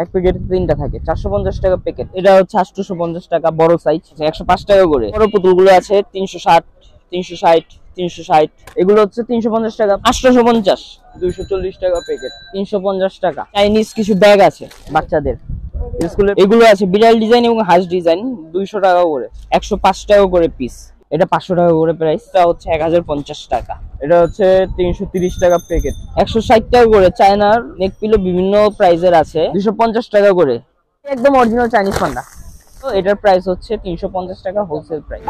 এক প্যাকেটে 3টা থাকে, 450 টাকা প্যাকেট। এটা হচ্ছে 850 টাকা বড় সাইজ, 105 টাকা করে। বড় পুতুলগুলো আছে 360, 360, 360। এগুলো হচ্ছে 350 টাকা। 850, 240 টাকা প্যাকেট, 350 টাকা। চাইনিজ কিছু ব্যাগ আছে বাচ্চাদের স্কুলে, এগুলো আছে বিড়াল ডিজাইন এবং হাঁস ডিজাইন, 200 টাকা করে, 105 টাকা করে পিস। এটা 500 টাকা করে প্রাইস। এটা হচ্ছে 1050 টাকা। এটা হচ্ছে 330 টাকা প্যাকেট, 160 টাকা করে। চায়নার নেক পিলো বিভিন্ন প্রাইজের আছে, 250 টাকা করে। একদম অরিজিনাল চাইনিজ পান্ডা। তো এটার প্রাইস হচ্ছে 350 টাকা হোলসেল প্রাইস।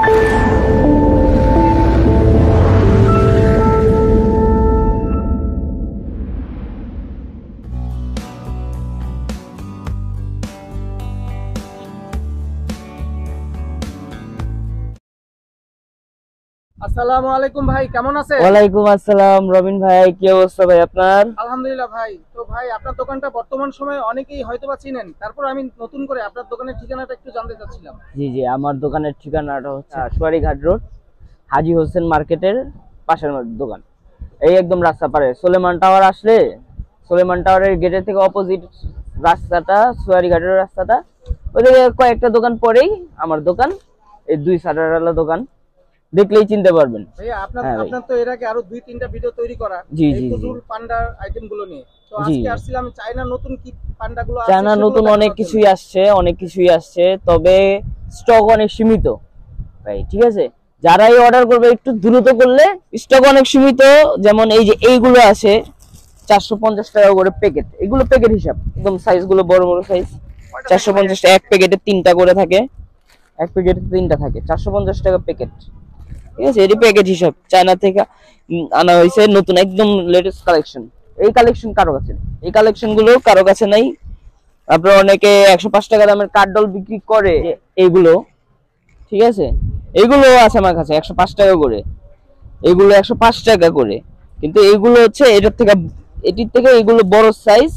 আসসালামু আলাইকুম ভাই, কেমন আছেন? ওয়ালাইকুম আসসালাম রবিন ভাই, কি অবস্থা ভাই আপনার? আলহামদুলিল্লাহ ভাই। তো ভাই, আপনার দোকানটা বর্তমান সময়ে অনেকেই হয়তোবা চিনেন, তারপর আমি নতুন করে আপনার দোকানের ঠিকানাটা একটু জানতে চাচ্ছিলাম। জি জি, আমার দোকানের ঠিকানাটা হচ্ছে সুয়ারিঘাট রোড, হাজী হোসেন মার্কেটের পাশের দোকান। এই একদম রাস্তা পারে সোলেমান টাওয়ার আসলে, সোলেমান টাওয়ারের গেটের থেকে অপোজিট রাস্তাটা, সুয়ারিঘাটের রাস্তাটা, ওইদিকে কয়েকটা দোকান পরেই আমার দোকান। এই 2 শাটারওয়ালা দোকান, দেখলেই চিনতে পারবেন। ভাইয়া, আপনার হ্যাঁ ভাই। আপনার তো এর আগে আরো 2-3টা ভিডিও তৈরি করা জি এই জি জি। পুতুল পান্ডার আইটেম গুলো নিয়ে। তো জি। আজকে আসছিলাম চায়না নতুন কি পান্ডা গুলো আছে চায়না সেগুলো নতুন দেখানোর অনেক জন্য। কিছুই আসছে, অনেক কিছুই আসছে, তবে স্টক অনেক সীমিত ভাই, ঠিক আছে? যারাই অর্ডার করবে একটু দ্রুত করলে, স্টক অনেক সীমিত। যেমন এই যে এইগুলো আছে 450 টাকা করে প্যাকেট, এগুলো প্যাকেট হিসাব, একদম সাইজ গুলো বড় বড় সাইজ। 450 টাকা, এক প্যাকেটে 3টা করে থাকে, এক প্যাকেটে 3টা থাকে, 450 টাকা প্যাকেট, ঠিক আছে? এটি প্যাকেট হিসাব, চায়না থেকে আনা হয়েছে, নতুন একদম লেটেস্ট কালেকশন। এই কালেকশন কারো কাছে নেই, এই কালেকশন গুলো কারো কাছে নাই। আপনার অনেকে 105 টাকা দামের কাঠডল বিক্রি করে, এইগুলো, ঠিক আছে? এগুলো আছে আমার কাছে 105 টাকা করে, এগুলো 105 টাকা করে। কিন্তু এইগুলো হচ্ছে এটার থেকে, এটির থেকে এগুলো বড় সাইজ,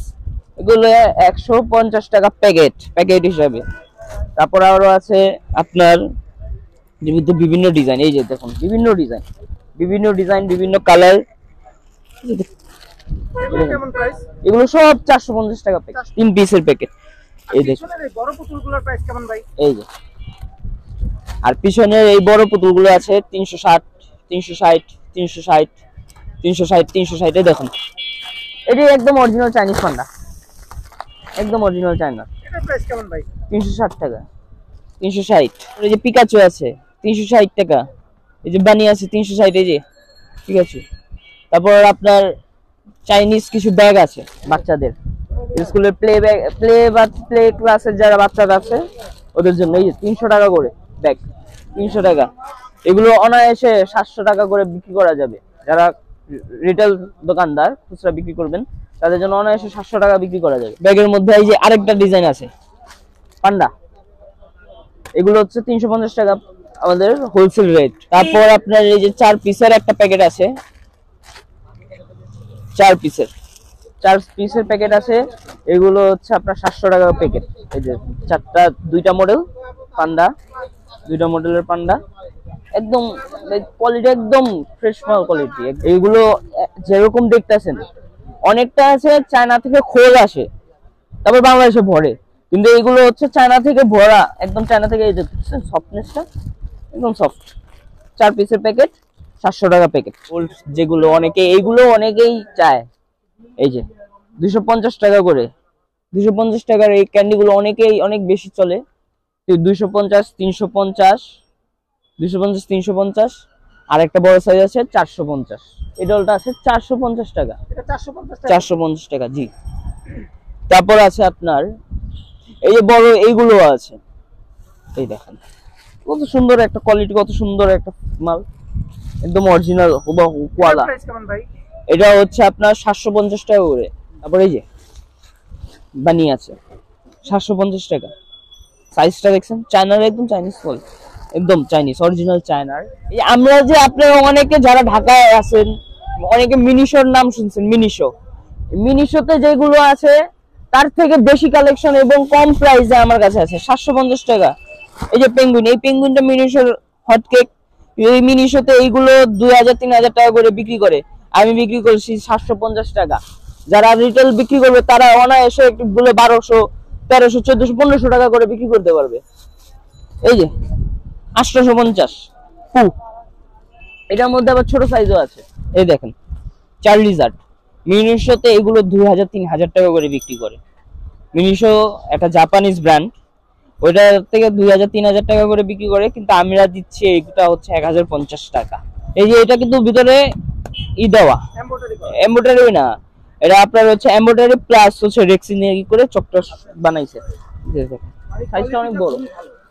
এগুলো 150 টাকা প্যাকেট, প্যাকেট হিসাবে। তারপর আরো আছে আপনার বিভিন্ন ডিজাইন, এই যে দেখুন বিভিন্ন ডিজাইন, বিভিন্ন ডিজাইন, বিভিন্ন কালার। এগুলো কেমন প্রাইস? এগুলো সব 450 টাকা প্যাকেট, 3 পিসের প্যাকেট। এই দেখুন, পিছনের এই বড় পুতুলগুলোর প্রাইস কেমন ভাই? এই যে। আর পিছনের এই বড় পুতুলগুলো আছে 360, 360, 360, 360, 360। এই দেখুন, এটি একদম অরিজিনাল চাইনিজ পান্ডা, একদম অরিজিনাল চায়না। এটার প্রাইস কেমন ভাই? 360 টাকা, 360। এই যে পিকাচু আছে 360 টাকা, এই যে বানি আছে 360, এই যে ঠিক আছে। তারপর আপনার চাইনিজ কিছু ব্যাগ আছে বাচ্চাদের স্কুলের প্লে ব্যাগ, প্লে ক্লাসের যারা বাচ্চারা আছে ওদের জন্য, এই যে 300 টাকা করে ব্যাগ, 300 টাকা। এগুলো অনায়াসে 700 টাকা করে বিক্রি করা যাবে। যারা রিটেল দোকানদার খুচরা বিক্রি করবেন তাদের জন্য অনায়াসে 700 টাকা বিক্রি করা যাবে। ব্যাগের মধ্যে এই যে আরেকটা ডিজাইন আছে পান্ডা, এগুলো হচ্ছে 350 টাকা আমাদের হোলসেল রেট। তারপর আপনার এই যে 4 পিসের একটা প্যাকেট আছে, 4 পিসের প্যাকেট আছে, এগুলো হচ্ছে আপনার 700 টাকা প্যাকেট। এই যে 4টা, 2টা মডেল পান্ডা, 2টা মডেলের পান্ডা, একদম কোয়ালিটি একদম ফ্রেশ মাল কোয়ালিটি। এইগুলো যেরকম দেখতেছেন, অনেকটা আছে চায়না থেকে খোল আসে, তারপর বাংলাদেশে ভরে, কিন্তু এইগুলো হচ্ছে চায়না থেকে ভরা, একদম চায়না থেকে। এই যে দেখছেন সফটনেসটা, একদম সফট। 4 পিসের প্যাকেট, 700 টাকা প্যাকেট। যেগুলো অনেকে, এইগুলো অনেকেই চায়, এই যে 250 টাকা করে, 250 টাকার এই ক্যান্ডিগুলো অনেকেই অনেক বেশি চলে। 250, 350, 250, 350। আর একটা বড় সাইজ আছে 450, এই ডলটা আছে 450 টাকা, এটা 450 টাকা। 450 টাকা, জি। তারপর আছে আপনার এই যে বড় এইগুলো আছে, এই দেখেন কত সুন্দর একটা কোয়ালিটি, কত সুন্দর একটা মাল, একদম অরিজিনাল হুবহু কোয়ালা। প্রাইস কেমন ভাই? এটা হচ্ছে আপনার 750 টাকা করে। তারপর এই যে বানি আছে 750 টাকা। সাইজটা দেখছেন, চায়নার একদম চাইনিজ ফল, একদম চাইনিজ অরিজিনাল চায়নার। এই আমরা যে আপনারা অনেকে যারা ঢাকায় আছেন, অনেকে মিনিশোর নাম শুনছেন, মিনিশোতে যেগুলো আছে তার থেকে বেশি কালেকশন এবং কম প্রাইসে আমার কাছে আছে 750 টাকা। এই যে পেঙ্গুইন, এই পেঙ্গুইনটা মিনিশোর হটকেক। এই মিনিশোতে এইগুলো 2000, 3000 টাকা করে বিক্রি করে, আমি বিক্রি করছি 750 টাকা। যারা রিটেল বিক্রি করবে তারা অনায়াসে একটু বলে 1200, 1300, 1400, 1500 টাকা করে বিক্রি করতে পারবে। এই যে 850 পু, এটার মধ্যে আবার ছোট সাইজও আছে। এই দেখেন চার্লিজার্ড, মিনিশোতে এগুলো 2000, 3000 টাকা করে বিক্রি করে। মিনিশো একটা জাপানিজ ব্র্যান্ড, ওইটা থেকে 2000, 3000 টাকা করে বিক্রি করে, কিন্তু আমরা দিচ্ছি এটা হচ্ছে 1050 টাকা। এই যে এটা কিন্তু ভিতরে দেওয়া এমব্রয়ডারি না, এটা আপনার হচ্ছে এমব্রয়ডারি প্লাস হচ্ছে রেক্সিন করে চকটা বানাইছে। সাইজটা অনেক বড়,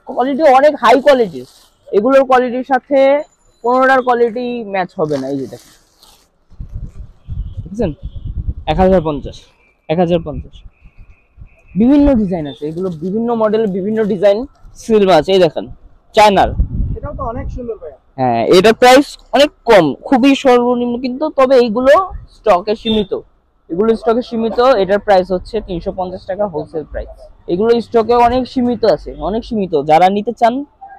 কোয়ালিটি অনেক হাই কোয়ালিটি। এগুলোর কোয়ালিটির সাথে 15টার কোয়ালিটি ম্যাচ হবে না। এই যে দেখেন, বুঝছেন, 1050, 1050 বিভিন্ন ডিজাইন আছে, এগুলো বিভিন্ন মডেলের বিভিন্ন ডিজাইন সিলভ আছে। এই দেখেন চায়নার, এটাও তো অনেক সুন্দর ভাই। হ্যাঁ, এটা প্রাইস অনেক কম, খুবই সর্বনিম্ন, কিন্তু তবে এইগুলো স্টকে সীমিত, এগুলো স্টকে সীমিত। এটার প্রাইস হচ্ছে 350 টাকা হোলসেল প্রাইস। এগুলো স্টকে অনেক সীমিত আছে, অনেক সীমিত। যারা নিতে চান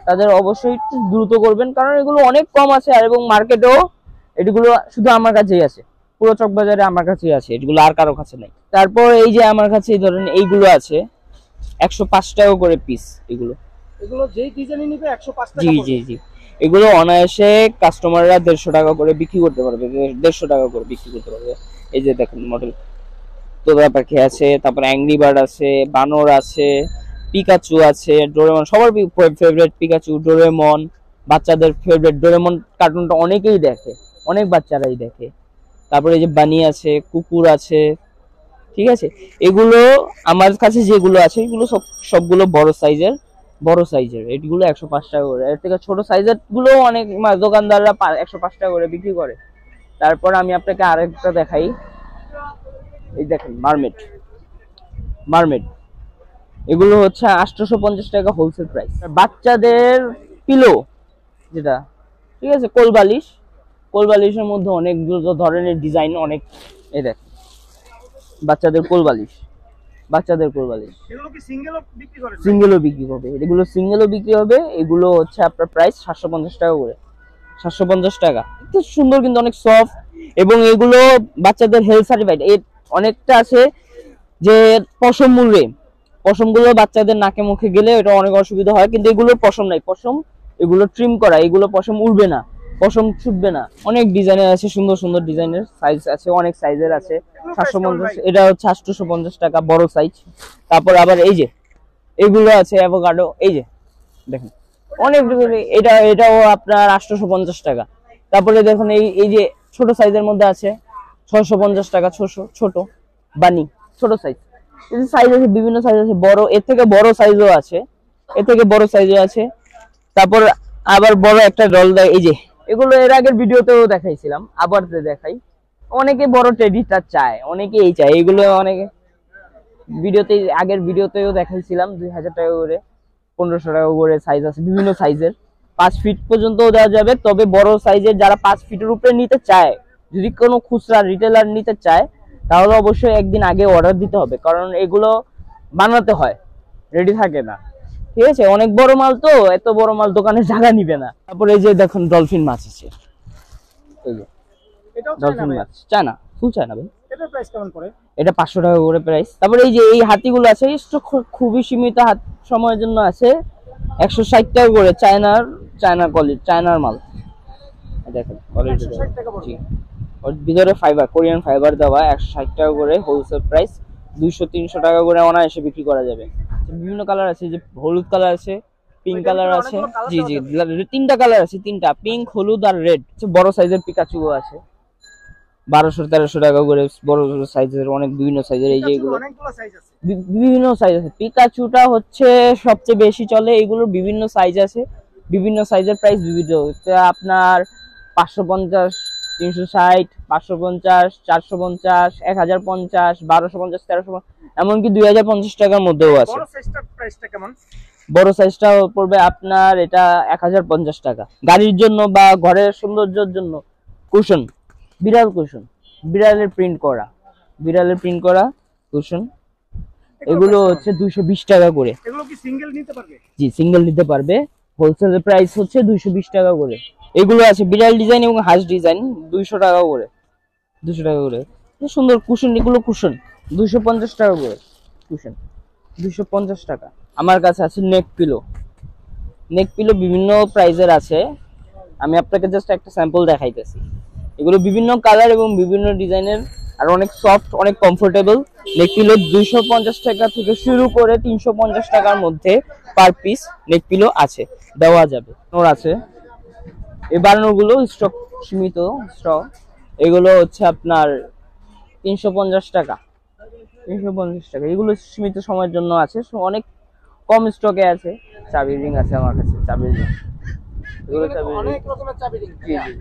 তাদের অবশ্যই একটু দ্রুত করবেন, কারণ এগুলো অনেক কম আছে, আর এবং মার্কেটেও এগুলো শুধু আমার কাছেই আছে, পুরো চকবাজারে আমার কাছেই আছে, এগুলো আর কারো কাছে নাই। তারপর এই যে আমার কাছে এই ধরেন এইগুলো আছে 105 টাকা করে পিস। এগুলো যেই ডিজাইনই নিবে 105 টাকা। জি জি জি, এগুলো অনায়াসে কাস্টমাররা 150 টাকা করে বিক্রি করতে পারবে, 150 টাকা করে বিক্রি করতে পারবে। এই যে দেখেন মডেল তোতা পাখি আছে, তারপর অ্যাংরি বার্ড আছে, বানর আছে, পিকাচু আছে, ডোরেমন, সবার ফেভারিট পিকাচু, ডোরেমন, বাচ্চাদের ফেভারিট ডোরেমন কার্টুনটা অনেকেই দেখে, অনেক বাচ্চারাই দেখে। তারপরে এই যে বানি আছে, কুকুর আছে, ঠিক আছে। এগুলো আমার কাছে যেগুলো আছে এগুলো সবগুলো বড় সাইজের, এগুলো 105 টাকা করে। এর থেকে ছোট সাইজের গুলো অনেক দোকানদাররা 105 টাকা করে বিক্রি করে। তারপর আমি আপনাকে আরেকটা দেখাই, এই দেখেন মারমেড, এগুলো হচ্ছে 850 টাকা হোলসেল প্রাইস। বাচ্চাদের পিলো যেটা, ঠিক আছে, কোলবালিশের মধ্যে অনেকগুলো ধরনের ডিজাইন, অনেক। এই দেখ বাচ্চাদের কোলবালিশ, এগুলো কি সিঙ্গেলও বিক্রি করেন? সিঙ্গেলও বিক্রি হবে, এগুলো সিঙ্গেলও বিক্রি হবে। এগুলো হচ্ছে আপনার প্রাইস 750 টাকা করে, 750 টাকা। খুব সুন্দর, কিন্তু অনেক সফট, এবং এগুলো বাচ্চাদের হেলথ সার্টিফাইড। এর অনেকটা আছে যে পশম মুড়ে, পশমগুলো বাচ্চাদের নাকে মুখে গেলে এটা অনেক অসুবিধা হয়, কিন্তু এগুলো পশম নাই, এগুলো ট্রিম করা, এগুলো পশম উড়বে না, পশম ছুটবে না। অনেক ডিজাইনের আছে, সুন্দর সুন্দর ডিজাইনের, সাইজ আছে, অনেক সাইজের আছে। 750, এটা হচ্ছে 850 টাকা বড় সাইজ। তারপর আবার এই যে এগুলো আছে অ্যাভোকাডো, এই যে দেখেন অনেক, এটাও আপনার 850 টাকা। তারপরে দেখুন এই যে ছোট সাইজের মধ্যে আছে 650 টাকা, ছোট বানি, ছোট সাইজ। সাইজ আছে, বিভিন্ন সাইজ আছে, বড়, এর থেকে বড় সাইজও আছে, তারপর আবার বড় একটা ডল দেয়। এই যে এগুলো এর আগের ভিডিওতেও দেখাইছিলাম, আবার দেখাই। অনেকে বড় টেডিটা চায়, অনেকেই চায় এগুলো, অনেকে আগের ভিডিওতেও দেখাইছিলাম। 2000 টাকা করে, 1500 টাকা করে সাইজ আছে, বিভিন্ন সাইজের, 5 ফিট পর্যন্ত দেওয়া যাবে। তবে বড় সাইজের যারা 5 ফিটের উপরে নিতে চায়, যদি কোনো খুচরা রিটেলার নিতে চায়, তাহলে অবশ্যই একদিন আগে অর্ডার দিতে হবে, কারণ এগুলো বানাতে হয়, রেডি থাকে না, ঠিক আছে। অনেক বড় মাল তো, এত বড় মাল দোকানে জায়গা নিবে না। তারপরে এই যে দেখুন ডলফিন মাছ আছে, এই যে ডলফিন মাছ, চায়না, ফুল চায়না ভাই। এটার প্রাইস কেমন পড়ে? এটা 500 টাকা করে প্রাইস। তারপরে এই যে এই হাতিগুলো আছে, খুবই সীমিত সময়ের জন্য আছে, 160 টাকা করে, চায়নার কোয়ালিটি, চায়নার মাল। দেখেন কোয়ালিটি, ওর ভিতরে ফাইবার, কোরিয়ান ফাইবার দেওয়া, 160 টাকা করে হোলসেল প্রাইস। 200-300 টাকা করে অনায়াসে বিক্রি করা যাবে। বিভিন্ন কালার আছে, যে হলুদ কালার আছে, পিঙ্ক কালার আছে, জি জি, 3টা কালার আছে, 3টা, পিঙ্ক, হলুদ আর রেড। বড় সাইজের পিকাচু আছে 1200-1300 টাকা করে, বড় সাইজের, অনেক বিভিন্ন সাইজের। এই যে এগুলো বিভিন্ন সাইজ আছে, পিকাচুটা হচ্ছে সবচেয়ে বেশি চলে, এগুলোর বিভিন্ন সাইজ আছে, বিভিন্ন সাইজের প্রাইস বিভিন্ন। আপনার 550, 360, 550, 450, 1050, 1250, 1350, এমনকি 2050 টাকার মধ্যেও আছে। বড় সাইজটা পড়বে আপনার এটা 1050 টাকা। গাড়ির জন্য বা ঘরের সৌন্দর্যের জন্য কুশন, বিড়ালের প্রিন্ট করা কুশন, এগুলো হচ্ছে 220 টাকা করে। এগুলো কি সিঙ্গেল নিতে পারবে? জি, সিঙ্গেল নিতে পারবে, হোলসেল প্রাইস হচ্ছে 220 টাকা করে। এগুলো আছে বিড়াল ডিজাইন এবং হাঁস ডিজাইন, 200 টাকা করে, 200 টাকা করে। কি সুন্দর কুশন, এগুলো কুশন 250 টাকা করে কুশন, 250 টাকা। আমার কাছে আছে নেক পিলো। নেক পিলো বিভিন্ন প্রাইজের আছে, আমি আপনাকে জাস্ট একটা স্যাম্পল দেখাইতেছি। এগুলো বিভিন্ন কালার এবং বিভিন্ন ডিজাইনের, আর অনেক সফট, অনেক কমফোর্টেবল। নেক পিলো 250 টাকা থেকে শুরু করে 350 টাকার মধ্যে পার পিস নেক পিলো আছে, দেওয়া যাবে। ওর আছে এই বানানোগুলো স্টক সীমিত স্টক, এগুলো হচ্ছে আপনার 350 টাকা, 350 টাকা। এগুলো সীমিত সময়ের জন্য আছে, অনেক কম স্টকে আছে। চাবি রিং আছে আমার কাছে, চাবি রিং, এগুলো এখানে তো চাবি রিং। অনেক রকমের চাবি রিং। জি জি,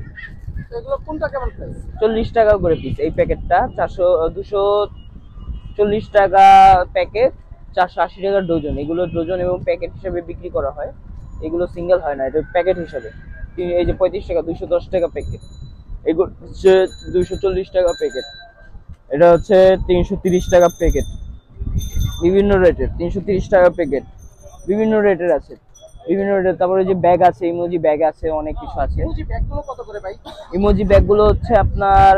তো এগুলো কোনটা কেমন প্রাইস? 40 টাকা করে পিস এই প্যাকেটটা, 240 টাকা প্যাকেট, 480 টাকা ডজন। এগুলো ডজন এবং প্যাকেট হিসেবে বিক্রি করা হয়, এগুলো সিঙ্গেল হয় না, এটা প্যাকেট হিসেবে। এই যে 35 টাকা, 210 টাকা প্যাকেট। এগুলো হচ্ছে 240 টাকা প্যাকেট, এটা হচ্ছে 330 টাকা প্যাকেট, বিভিন্ন রেটের। 330 টাকা প্যাকেট, বিভিন্ন রেটের আছে, বিভিন্ন রেটের। তারপরে যে ব্যাগ আছে, ইমোজি ব্যাগ আছে, অনেক কিছু আছে। ইমোজি ব্যাগগুলো কত করে ভাই? ইমোজি ব্যাগগুলো হচ্ছে আপনার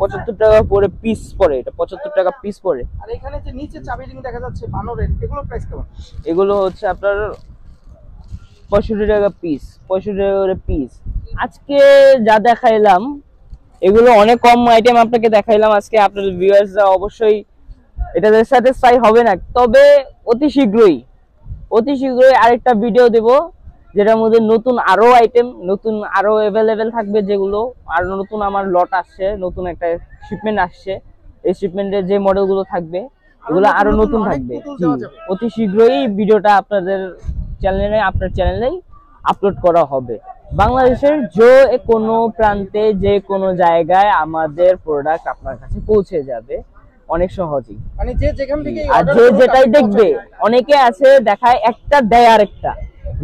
75 টাকা করে পিস পড়ে, এটা 75 টাকা পিস পড়ে। আর এখানে যে নিচে চাবি রিং দেখা যাচ্ছে বানরের, এগুলো প্রাইস কেমন? এগুলো হচ্ছে আপনার 65 টাকা পিস, 65 টাকা করে পিস। আজকে যা দেখাইলাম এগুলো অনেক কম আইটেম আপনাকে দেখাইলাম আজকে। আপনার ভিউয়ার্সরা অবশ্যই এটাতে স্যাটিসফাই হবে না, তবে অতি শীঘ্রই আরেকটা ভিডিও দেব, যেটার মধ্যে নতুন আরো আইটেম, নতুন আরো অ্যাভেলেবেল থাকবে, যেগুলো আর নতুন আমার লট আসছে, নতুন একটা শিপমেন্ট আসছে। এই শিপমেন্টের যে মডেলগুলো থাকবে এগুলো আরো নতুন অনেক থাকবে। পুতুল জি, দেওয়া যাবে। অতি শীঘ্রই ভিডিওটা আপনাদের আপনার চ্যানেলেই আপলোড করা হবে। বাংলাদেশের যে কোনো প্রান্তে, যে কোনো জায়গায় আমাদের প্রোডাক্ট আপনার কাছে পৌঁছে যাবে অনেক সহজেই। মানে যে যেখান থেকে আর যে যেটাই দেখবে, অনেকে আছে দেখায় একটা দেয় আরেকটা,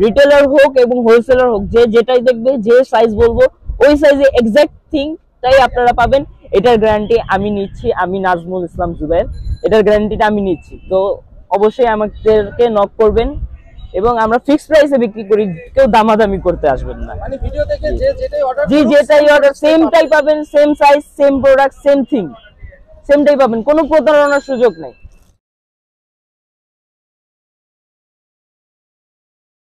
রিটেলার হোক এবং হোলসেলার হোক, যে যেটাই দেখবে, যে সাইজ বলবো ওই সাইজে এক্সাক্ট থিংটাই আপনারা পাবেন। এটার গ্যারান্টি আমি নিচ্ছি, আমি নাজমুল ইসলাম জুবায়ের, এটার গ্যারান্টিটা আমি নিচ্ছি। তো অবশ্যই আমাদেরকে নক করবেন, এবং আমরা ফিক্সড প্রাইসে বিক্রি করি, কেউ দামাদামি করতে আসবেন না। মানে ভিডিও দেখে যে যেটাই অর্ডার জি, যেটাই অর্ডার সেমটাই পাবেন, same size, same product, same thing, সেমটাই পাবেন, কোনো প্রতারণার সুযোগ নেই।